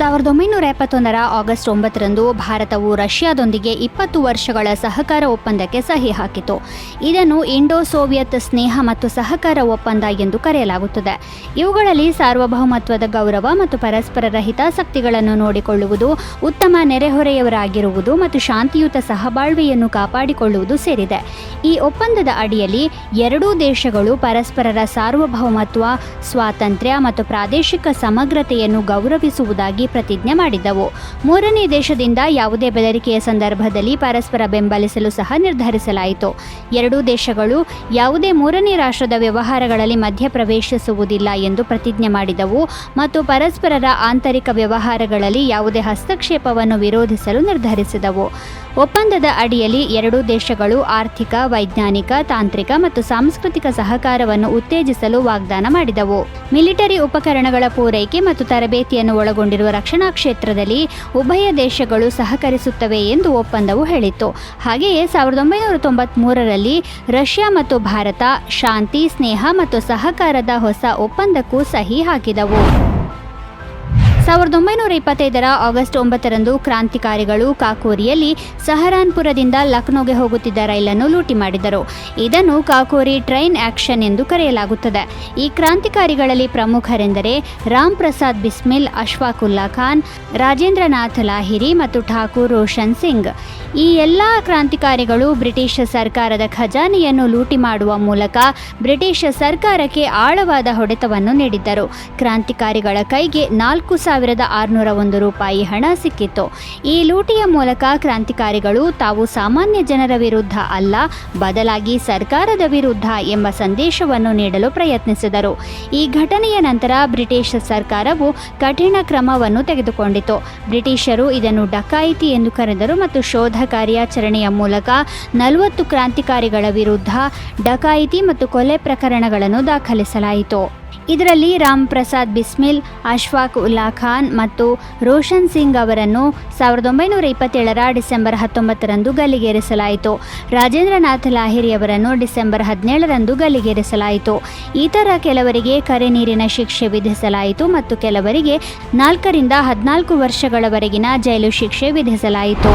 1971ರ August 9ರಂದು ಭಾರತವು ರಷ್ಯಾದೊಂದಿಗೆ 20 ವರ್ಷಗಳ ಸಹಕಾರ ಒಪ್ಪಂದಕ್ಕೆ ಸಹಿ ಹಾಕಿತು. ಇದನ್ನು ಇಂಡೋ ಸೋವಿಯತ್ ಸ್ನೇಹ ಮತ್ತು ಸಹಕಾರ ಒಪ್ಪಂದ ಎಂದು ಕರೆಯಲಾಗುತ್ತದೆ. ಇವುಗಳಲ್ಲಿ ಸಾರ್ವಭೌಮತ್ವದ ಗೌರವ ಮತ್ತು ಪರಸ್ಪರರ ಹಿತಾಸಕ್ತಿಗಳನ್ನು ನೋಡಿಕೊಳ್ಳುವುದು, ಉತ್ತಮ ನೆರೆಹೊರೆಯವರಾಗಿರುವುದು ಮತ್ತು ಶಾಂತಿಯುತ ಸಹಬಾಳ್ವೆಯನ್ನು ಕಾಪಾಡಿಕೊಳ್ಳುವುದು ಸೇರಿದೆ. ಈ ಒಪ್ಪಂದದ ಅಡಿಯಲ್ಲಿ ಎರಡೂ ದೇಶಗಳು ಪರಸ್ಪರರ ಸಾರ್ವಭೌಮತ್ವ, ಸ್ವಾತಂತ್ರ್ಯ ಮತ್ತು ಪ್ರಾದೇಶಿಕ ಸಮಗ್ರತೆಯನ್ನು ಗೌರವಿಸುವುದಾಗಿ ಪ್ರತಿಜ್ಞೆ ಮಾಡಿದ್ದವು. ಮೂರನೇ ದೇಶದಿಂದ ಯಾವುದೇ ಬೆದರಿಕೆಯ ಸಂದರ್ಭದಲ್ಲಿ ಪರಸ್ಪರ ಬೆಂಬಲಿಸಲು ಸಹ ನಿರ್ಧರಿಸಲಾಯಿತು. ಎರಡೂ ದೇಶಗಳು ಯಾವುದೇ ಮೂರನೇ ರಾಷ್ಟ್ರದ ವ್ಯವಹಾರಗಳಲ್ಲಿ ಮಧ್ಯಪ್ರವೇಶಿಸುವುದಿಲ್ಲ ಎಂದು ಪ್ರತಿಜ್ಞೆ ಮಾಡಿದವು ಮತ್ತು ಪರಸ್ಪರರ ಆಂತರಿಕ ವ್ಯವಹಾರಗಳಲ್ಲಿ ಯಾವುದೇ ಹಸ್ತಕ್ಷೇಪವನ್ನು ವಿರೋಧಿಸಲು ನಿರ್ಧರಿಸಿದವು. ಒಪ್ಪಂದದ ಅಡಿಯಲ್ಲಿ ಎರಡೂ ದೇಶಗಳು ಆರ್ಥಿಕ, ವೈಜ್ಞಾನಿಕ, ತಾಂತ್ರಿಕ ಮತ್ತು ಸಾಂಸ್ಕೃತಿಕ ಸಹಕಾರವನ್ನು ಉತ್ತೇಜಿಸಲು ವಾಗ್ದಾನ ಮಾಡಿದವು. ಮಿಲಿಟರಿ ಉಪಕರಣಗಳ ಪೂರೈಕೆ ಮತ್ತು ತರಬೇತಿಯನ್ನು ಒಳಗೊಂಡಿರುವ ರಕ್ಷಣಾ ಕ್ಷೇತ್ರದಲ್ಲಿ ಉಭಯ ದೇಶಗಳು ಸಹಕರಿಸುತ್ತವೆ ಎಂದು ಒಪ್ಪಂದವು ಹೇಳಿತ್ತು. ಹಾಗೆಯೇ 1993ರಲ್ಲಿ ರಷ್ಯಾ ಮತ್ತು ಭಾರತ ಶಾಂತಿ, ಸ್ನೇಹ ಮತ್ತು ಸಹಕಾರದ ಹೊಸ ಒಪ್ಪಂದಕ್ಕೂ ಸಹಿ ಹಾಕಿದವು. 1925ರ ಆಗಸ್ಟ್ 9ರಂದು ಕ್ರಾಂತಿಕಾರಿಗಳು ಕಾಕೋರಿಯಲ್ಲಿ ಸಹರಾನ್ಪುರದಿಂದ ಲಕ್ನೋಗೆ ಹೋಗುತ್ತಿದ್ದ ರೈಲನ್ನು ಲೂಟಿ ಮಾಡಿದರು. ಇದನ್ನು ಕಾಕೋರಿ ಟ್ರೈನ್ ಆಕ್ಷನ್ ಎಂದು ಕರೆಯಲಾಗುತ್ತದೆ. ಈ ಕ್ರಾಂತಿಕಾರಿಗಳಲ್ಲಿ ಪ್ರಮುಖರೆಂದರೆ ರಾಮ್ ಪ್ರಸಾದ್ ಬಿಸ್ಮಿಲ್, ಅಶ್ಫಾಕ್ ಉಲ್ಲಾ ಖಾನ್, ರಾಜೇಂದ್ರನಾಥ್ ಲಾಹಿರಿ ಮತ್ತು ಠಾಕೂರ್ ರೋಷನ್ ಸಿಂಗ್. ಈ ಎಲ್ಲ ಕ್ರಾಂತಿಕಾರಿಗಳು ಬ್ರಿಟಿಷ್ ಸರ್ಕಾರದ ಖಜಾನೆಯನ್ನು ಲೂಟಿ ಮಾಡುವ ಮೂಲಕ ಬ್ರಿಟಿಷ್ ಸರ್ಕಾರಕ್ಕೆ ಆಳವಾದ ಹೊಡೆತವನ್ನು ನೀಡಿದ್ದರು. ಕ್ರಾಂತಿಕಾರಿಗಳ ಕೈಗೆ 4,601 ರೂಪಾಯಿ ಹಣ ಸಿಕ್ಕಿತ್ತು. ಈ ಲೂಟಿಯ ಮೂಲಕ ಕ್ರಾಂತಿಕಾರಿಗಳು ತಾವು ಸಾಮಾನ್ಯ ಜನರ ವಿರುದ್ಧ ಅಲ್ಲ, ಬದಲಾಗಿ ಸರ್ಕಾರದ ವಿರುದ್ಧ ಎಂಬ ಸಂದೇಶವನ್ನು ನೀಡಲು ಪ್ರಯತ್ನಿಸಿದರು. ಈ ಘಟನೆಯ ನಂತರ ಬ್ರಿಟಿಷ್ ಸರ್ಕಾರವು ಕಠಿಣ ಕ್ರಮವನ್ನು ತೆಗೆದುಕೊಂಡಿತು. ಬ್ರಿಟಿಷರು ಇದನ್ನು ಡಕಾಯಿತಿ ಎಂದು ಕರೆದರು ಮತ್ತು ಶೋಧ ಕಾರ್ಯಾಚರಣೆಯ ಮೂಲಕ 40 ಕ್ರಾಂತಿಕಾರಿಗಳ ವಿರುದ್ಧ ಡಕಾಯಿತಿ ಮತ್ತು ಕೊಲೆ ಪ್ರಕರಣಗಳನ್ನು ದಾಖಲಿಸಲಾಯಿತು. ಇದರಲ್ಲಿ ರಾಮ್ ಪ್ರಸಾದ್ ಬಿಸ್ಮಿಲ್, ಅಶ್ಫಾಕ್ ಉಲ್ಲಾ ಖಾನ್ ಮತ್ತು ರೋಷನ್ ಸಿಂಗ್ ಅವರನ್ನು 1927ರ ಡಿಸೆಂಬರ್ 19ರಂದು ಗಲ್ಲಿಗೇರಿಸಲಾಯಿತು. ರಾಜೇಂದ್ರನಾಥ್ ಲಾಹಿರಿ ಅವರನ್ನು ಡಿಸೆಂಬರ್ 17ರಂದು ಗಲ್ಲಿಗೇರಿಸಲಾಯಿತು. ಇತರ ಕೆಲವರಿಗೆ ಕರೆ ನೀರಿನ ಶಿಕ್ಷೆ ವಿಧಿಸಲಾಯಿತು ಮತ್ತು ಕೆಲವರಿಗೆ 4 ರಿಂದ 14 ವರ್ಷಗಳವರೆಗಿನ ಜೈಲು ಶಿಕ್ಷೆ ವಿಧಿಸಲಾಯಿತು.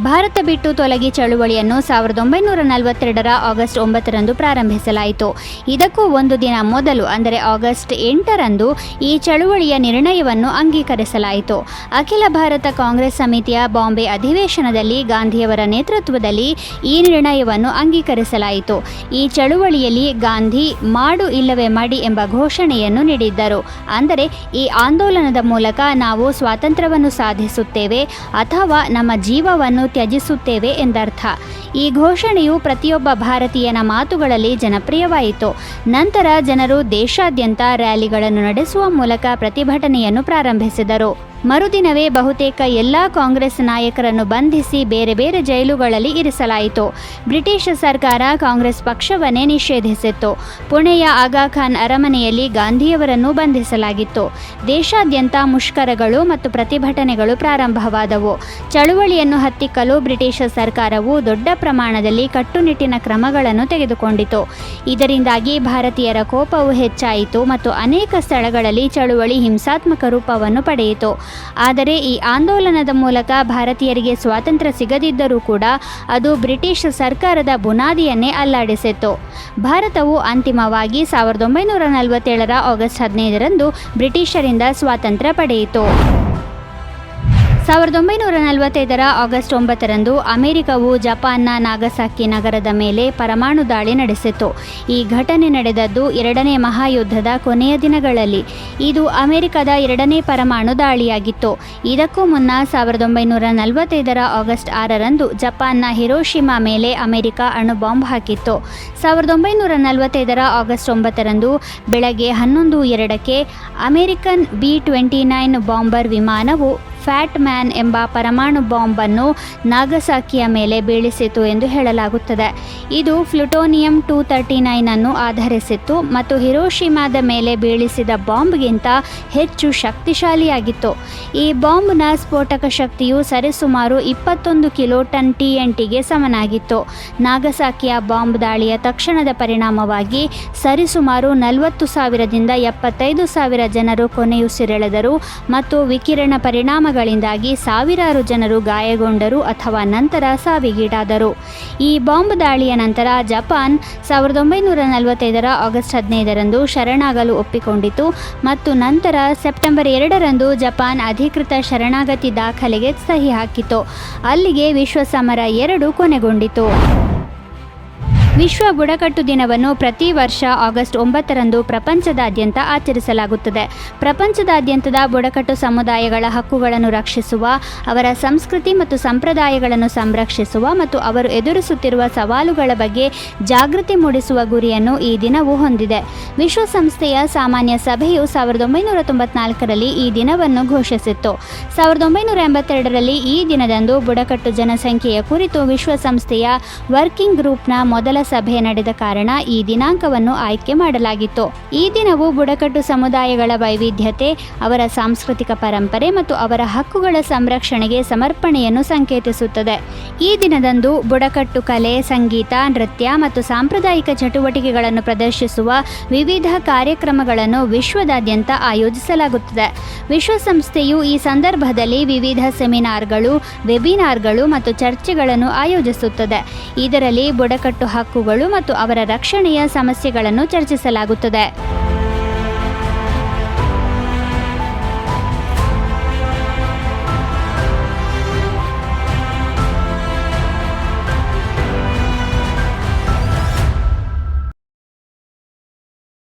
ಭಾರತ ಬಿಟ್ಟು ತೊಲಗಿ ಚಳುವಳಿಯನ್ನು 1942ರ ಆಗಸ್ಟ್ 9ರಂದು ಪ್ರಾರಂಭಿಸಲಾಯಿತು. ಇದಕ್ಕೂ ಒಂದು ದಿನ ಮೊದಲು ಅಂದರೆ ಆಗಸ್ಟ್ 8ರಂದು ಈ ಚಳುವಳಿಯ ನಿರ್ಣಯವನ್ನು ಅಂಗೀಕರಿಸಲಾಯಿತು. ಅಖಿಲ ಭಾರತ ಕಾಂಗ್ರೆಸ್ ಸಮಿತಿಯ ಬಾಂಬೆ ಅಧಿವೇಶನದಲ್ಲಿ ಗಾಂಧಿಯವರ ನೇತೃತ್ವದಲ್ಲಿ ಈ ನಿರ್ಣಯವನ್ನು ಅಂಗೀಕರಿಸಲಾಯಿತು. ಈ ಚಳುವಳಿಯಲ್ಲಿ ಗಾಂಧಿ ಮಾಡು ಇಲ್ಲವೇ ಮಡಿ ಎಂಬ ಘೋಷಣೆಯನ್ನು ನೀಡಿದ್ದರು. ಅಂದರೆ ಈ ಆಂದೋಲನದ ಮೂಲಕ ನಾವು ಸ್ವಾತಂತ್ರ್ಯವನ್ನು ಸಾಧಿಸುತ್ತೇವೆ ಅಥವಾ ನಮ್ಮ ಜೀವವನ್ನು ತ್ಯಜಿಸುತ್ತೇವೆ ಎಂದರ್ಥ. ಈ ಘೋಷಣೆಯು ಪ್ರತಿಯೊಬ್ಬ ಭಾರತೀಯನ ಮಾತುಗಳಲ್ಲಿ ಜನಪ್ರಿಯವಾಯಿತು. ನಂತರ ಜನರು ದೇಶಾದ್ಯಂತ ರ್ಯಾಲಿಗಳನ್ನು ನಡೆಸುವ ಮೂಲಕ ಪ್ರತಿಭಟನೆಯನ್ನು ಪ್ರಾರಂಭಿಸಿದರು. ಮರುದಿನವೇ ಬಹುತೇಕ ಎಲ್ಲ ಕಾಂಗ್ರೆಸ್ ನಾಯಕರನ್ನು ಬಂಧಿಸಿ ಬೇರೆ ಬೇರೆ ಜೈಲುಗಳಲ್ಲಿ ಇರಿಸಲಾಯಿತು. ಬ್ರಿಟಿಷ್ ಸರ್ಕಾರ ಕಾಂಗ್ರೆಸ್ ಪಕ್ಷವನ್ನೇ ನಿಷೇಧಿಸಿತ್ತು. ಪುಣೆಯ ಆಗಾ ಖಾನ್ ಅರಮನೆಯಲ್ಲಿ ಗಾಂಧಿಯವರನ್ನು ಬಂಧಿಸಲಾಗಿತ್ತು. ದೇಶಾದ್ಯಂತ ಮುಷ್ಕರಗಳು ಮತ್ತು ಪ್ರತಿಭಟನೆಗಳು ಪ್ರಾರಂಭವಾದವು. ಚಳುವಳಿಯನ್ನು ಹತ್ತಿಕ್ಕಲು ಬ್ರಿಟಿಷ್ ಸರ್ಕಾರವು ದೊಡ್ಡ ಪ್ರಮಾಣದಲ್ಲಿ ಕಟ್ಟುನಿಟ್ಟಿನ ಕ್ರಮಗಳನ್ನು ತೆಗೆದುಕೊಂಡಿತು. ಇದರಿಂದಾಗಿ ಭಾರತೀಯರ ಕೋಪವು ಹೆಚ್ಚಾಯಿತು ಮತ್ತು ಅನೇಕ ಸ್ಥಳಗಳಲ್ಲಿ ಚಳುವಳಿ ಹಿಂಸಾತ್ಮಕ ರೂಪವನ್ನು ಪಡೆಯಿತು. ಆದರೆ ಈ ಆಂದೋಲನದ ಮೂಲಕ ಭಾರತೀಯರಿಗೆ ಸ್ವಾತಂತ್ರ್ಯ ಸಿಗದಿದ್ದರೂ ಕೂಡ ಅದು ಬ್ರಿಟಿಷ್ ಸರ್ಕಾರದ ಬುನಾದಿಯನ್ನೇ ಅಲ್ಲಾಡಿಸಿತ್ತು. ಭಾರತವು ಅಂತಿಮವಾಗಿ 1947ರ ಆಗಸ್ಟ್ 15ರಂದು ಬ್ರಿಟಿಷರಿಂದ ಸ್ವಾತಂತ್ರ್ಯ ಪಡೆಯಿತು. 1945ರ ಆಗಸ್ಟ್ 9ರಂದು ಅಮೆರಿಕವು ಜಪಾನ್ನ ನಾಗಸಾಕಿ ನಗರದ ಮೇಲೆ ಪರಮಾಣು ದಾಳಿ ನಡೆಸಿತು. ಈ ಘಟನೆ ನಡೆದದ್ದು 2ನೇ ಮಹಾಯುದ್ಧದ ಕೊನೆಯ ದಿನಗಳಲ್ಲಿ. ಇದು ಅಮೆರಿಕದ 2ನೇ ಪರಮಾಣು ದಾಳಿಯಾಗಿತ್ತು. ಇದಕ್ಕೂ ಮುನ್ನ 1945ರ ಆಗಸ್ಟ್ 6ರಂದು ಜಪಾನ್ನ ಹಿರೋಶಿಮಾ ಮೇಲೆ ಅಮೆರಿಕ ಅಣುಬಾಂಬ್ ಹಾಕಿತ್ತು. 1945ರ ಆಗಸ್ಟ್ 9ರಂದು ಬೆಳಗ್ಗೆ 11:02ಕ್ಕೆ ಅಮೆರಿಕನ್ B-29 ಬಾಂಬರ್ ವಿಮಾನವು ಫ್ಯಾಟ್ ಮ್ಯಾನ್ ಎಂಬ ಪರಮಾಣು ಬಾಂಬನ್ನು ನಾಗಸಾಕಿಯ ಮೇಲೆ ಬೀಳಿಸಿತು ಎಂದು ಹೇಳಲಾಗುತ್ತದೆ. ಇದು ಪ್ಲುಟೋನಿಯಂ 239 ಅನ್ನು ಆಧರಿಸಿತ್ತು ಮತ್ತು ಹಿರೋಶಿಮಾದ ಮೇಲೆ ಬೀಳಿಸಿದ ಬಾಂಬ್ಗಿಂತ ಹೆಚ್ಚು ಶಕ್ತಿಶಾಲಿಯಾಗಿತ್ತು. ಈ ಬಾಂಬ್ನ ಸ್ಫೋಟಕ ಶಕ್ತಿಯು ಸರಿಸುಮಾರು 21 ಕಿಲೋಟನ್ TNTಗೆ ಸಮನಾಗಿತ್ತು. ನಾಗಸಾಕಿಯ ಬಾಂಬ್ ದಾಳಿಯ ತಕ್ಷಣದ ಪರಿಣಾಮವಾಗಿ ಸರಿಸುಮಾರು 40,000ದಿಂದ 75,000 ಜನರು ಕೊನೆಯುಸಿರೆಳೆದರು ಮತ್ತು ವಿಕಿರಣ ಪರಿಣಾಮಗಳಿಂದಾಗಿ ಸಾವಿರಾರು ಜನರು ಗಾಯಗೊಂಡರು ಅಥವಾ ನಂತರ ಸಾವಿಗೀಡಾದರು. ಈ ಬಾಂಬ್ ದಾಳಿಯ ನಂತರ ಜಪಾನ್ 1945ರ ಆಗಸ್ಟ್ 15ರಂದು ಶರಣಾಗಲು ಒಪ್ಪಿಕೊಂಡಿತು ಮತ್ತು ನಂತರ ಸೆಪ್ಟೆಂಬರ್ 2ರಂದು ಜಪಾನ್ ಅಧಿಕೃತ ಶರಣಾಗತಿ ದಾಖಲೆಗೆ ಸಹಿ ಹಾಕಿತು. ಅಲ್ಲಿಗೆ ವಿಶ್ವ ಸಮರ 2 ಕೊನೆಗೊಂಡಿತು. ವಿಶ್ವ ಬುಡಕಟ್ಟು ದಿನವನ್ನು ಪ್ರತಿ ವರ್ಷ ಆಗಸ್ಟ್ 9ರಂದು ಪ್ರಪಂಚದಾದ್ಯಂತ ಆಚರಿಸಲಾಗುತ್ತದೆ. ಪ್ರಪಂಚದಾದ್ಯಂತದ ಬುಡಕಟ್ಟು ಸಮುದಾಯಗಳ ಹಕ್ಕುಗಳನ್ನು ರಕ್ಷಿಸುವ, ಅವರ ಸಂಸ್ಕೃತಿ ಮತ್ತು ಸಂಪ್ರದಾಯಗಳನ್ನು ಸಂರಕ್ಷಿಸುವ ಮತ್ತು ಅವರು ಎದುರಿಸುತ್ತಿರುವ ಸವಾಲುಗಳ ಬಗ್ಗೆ ಜಾಗೃತಿ ಮೂಡಿಸುವ ಗುರಿಯನ್ನು ಈ ದಿನವು ಹೊಂದಿದೆ. ವಿಶ್ವಸಂಸ್ಥೆಯ ಸಾಮಾನ್ಯ ಸಭೆಯು 1994ರಲ್ಲಿ ಈ ದಿನವನ್ನು ಘೋಷಿಸಿತ್ತು. 1982ರಲ್ಲಿ ಈ ದಿನದಂದು ಬುಡಕಟ್ಟು ಜನಸಂಖ್ಯೆಯ ಕುರಿತು ವಿಶ್ವಸಂಸ್ಥೆಯ ವರ್ಕಿಂಗ್ ಗ್ರೂಪ್ನ ಮೊದಲ ಸಭೆ ನಡೆದ ಕಾರಣ ಈ ದಿನಾಂಕವನ್ನು ಆಯ್ಕೆ ಮಾಡಲಾಗಿತ್ತು. ಈ ದಿನವು ಬುಡಕಟ್ಟು ಸಮುದಾಯಗಳ ವೈವಿಧ್ಯತೆ, ಅವರ ಸಾಂಸ್ಕೃತಿಕ ಪರಂಪರೆ ಮತ್ತು ಅವರ ಹಕ್ಕುಗಳ ಸಂರಕ್ಷಣೆಗೆ ಸಮರ್ಪಣೆಯನ್ನು ಸಂಕೇತಿಸುತ್ತದೆ. ಈ ದಿನದಂದು ಬುಡಕಟ್ಟು ಕಲೆ, ಸಂಗೀತ, ನೃತ್ಯ ಮತ್ತು ಸಾಂಪ್ರದಾಯಿಕ ಚಟುವಟಿಕೆಗಳನ್ನು ಪ್ರದರ್ಶಿಸುವ ವಿವಿಧ ಕಾರ್ಯಕ್ರಮಗಳನ್ನು ವಿಶ್ವದಾದ್ಯಂತ ಆಯೋಜಿಸಲಾಗುತ್ತದೆ. ವಿಶ್ವಸಂಸ್ಥೆಯು ಈ ಸಂದರ್ಭದಲ್ಲಿ ವಿವಿಧ ಸೆಮಿನಾರ್ಗಳು, ವೆಬಿನಾರ್ಗಳು ಮತ್ತು ಚರ್ಚೆಗಳನ್ನು ಆಯೋಜಿಸುತ್ತದೆ. ಇದರಲ್ಲಿ ಬುಡಕಟ್ಟು ಹಕ್ಕುಗಳು ಮತ್ತು ಅವರ ರಕ್ಷಣೆಯ ಸಮಸ್ಯೆಗಳನ್ನು ಚರ್ಚಿಸಲಾಗುತ್ತದೆ.